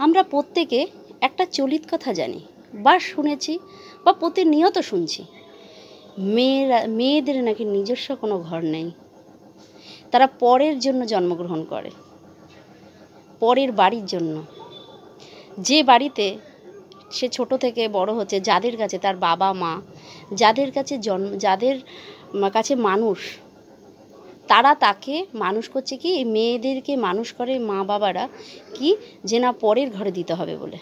আমরা প্রত্যেকে একটা চলিত কথা জানি বা শুনেছি বা প্রতিনিয়ত শুনছি, মেয়েদের নাকি নিজস্ব কোনো ঘর নেই, তারা পরের জন্য জন্মগ্রহণ করে, পরের বাড়ির জন্য। যে বাড়িতে সে ছোট থেকে বড় হচ্ছে, যাদের কাছে তার বাবা মা, যাদের কাছে মানুষ, তারা তাকে মানুষ করছে কি, এই মেয়েদেরকে মানুষ করে মা বাবারা কি, যে না পরের ঘরে দিতে হবে বলে।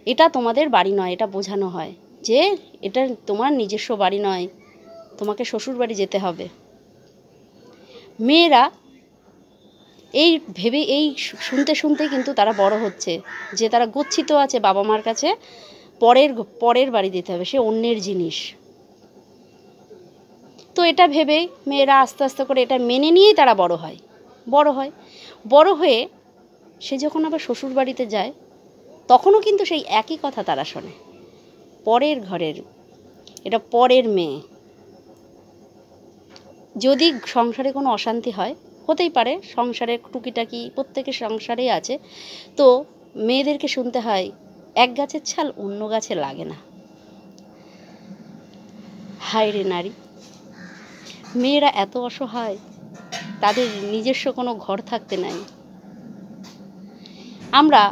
এটা তোমাদের বাড়ি নয়, এটা বোঝানো হয় যে এটা তোমার নিজস্ব বাড়ি নয়, তোমাকে শ্বশুর বাড়ি যেতে হবে। মেয়েরা এই ভেবে এই শুনতে শুনতে কিন্তু তারা বড় হচ্ছে যে তারা গচ্ছিত আছে বাবা মার কাছে, পরের বাড়ি দিতে হবে, সে অন্যের জিনিস। তো এটা ভেবে মেয়েরা আস্তে আস্তে করে এটা মেনে নিয়েই তারা বড় হয়ে সে যখন আবার শ্বশুর বাড়িতে যায়, তখনও কিন্তু সেই একই কথা তারা শোনে, পরের ঘরের, এটা পরের মেয়ে। যদি সংসারে কোনো অশান্তি হয়, হতেই পারে, সংসারের টুকিটাকি প্রত্যেকের সংসারেই আছে, তো মেয়েদেরকে শুনতে হয় এক গাছের ছাল অন্য গাছে লাগে না। হায় রে নারী, মেয়েরা এত অসহায়, তাদের নিজস্ব কোনো ঘর থাকতে নাই। আমরা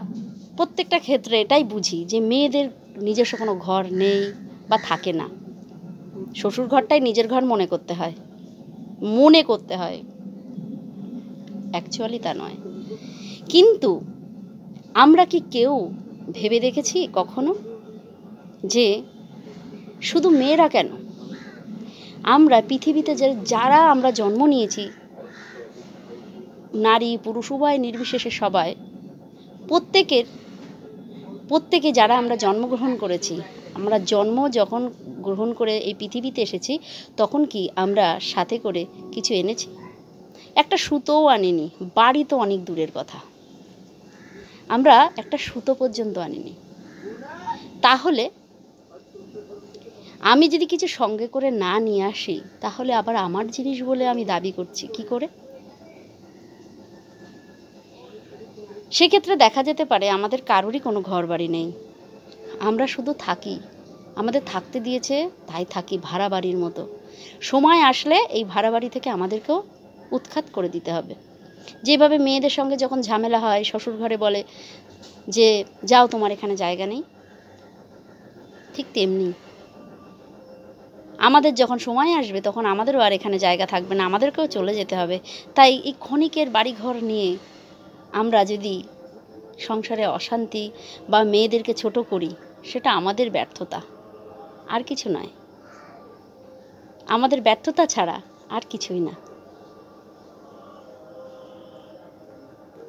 প্রত্যেকটা ক্ষেত্রে এটাই বুঝি যে মেয়েদের নিজস্ব কোনো ঘর নেই বা থাকে না, শ্বশুর ঘরটাই নিজের ঘর মনে করতে হয়, অ্যাকচুয়ালি তা নয়। কিন্তু আমরা কি কেউ ভেবে দেখেছি কখনো যে শুধু মেয়েরা কেন, আমরা পৃথিবীতে যারা আমরা জন্ম নিয়েছি, নারী পুরুষ উভয় নির্বিশেষে সবাই, প্রত্যেকে যারা আমরা জন্মগ্রহণ করেছি, আমরা জন্ম যখন গ্রহণ করে এই পৃথিবীতে এসেছি, তখন কি আমরা সাথে করে কিছু এনেছি? একটা সুতোও আনিনি, বাড়ি তো অনেক দূরের কথা, আমরা একটা সুতো পর্যন্ত আনিনি। তাহলে আমি যদি কিছু সঙ্গে করে না নিয়ে আসি, তাহলে আবার আমার জিনিস বলে আমি দাবি করছি কি করে? সেক্ষেত্রে দেখা যেতে পারে আমাদের কারোরই কোনো ঘর বাড়ি নেই, আমরা শুধু থাকি, আমাদের থাকতে দিয়েছে তাই থাকি ভাড়া বাড়ির মতো। সময় আসলে এই ভাড়া বাড়ি থেকে আমাদেরকেও উৎখাত করে দিতে হবে। যেভাবে মেয়েদের সঙ্গে যখন ঝামেলা হয়, শ্বশুর ঘরে বলে যে যাও, তোমার এখানে জায়গা নেই, ঠিক তেমনি আমাদের যখন সময় আসবে, তখন আমাদেরও আর এখানে জায়গা থাকবে না, আমাদেরকেও চলে যেতে হবে। তাই এই ক্ষণিকের বাড়িঘর নিয়ে আমরা যদি সংসারে অশান্তি বা মেয়েদেরকে ছোট করি, সেটা আমাদের ব্যর্থতা, আর কিছু নয়। আমাদের ব্যর্থতা ছাড়া আর কিছুই না।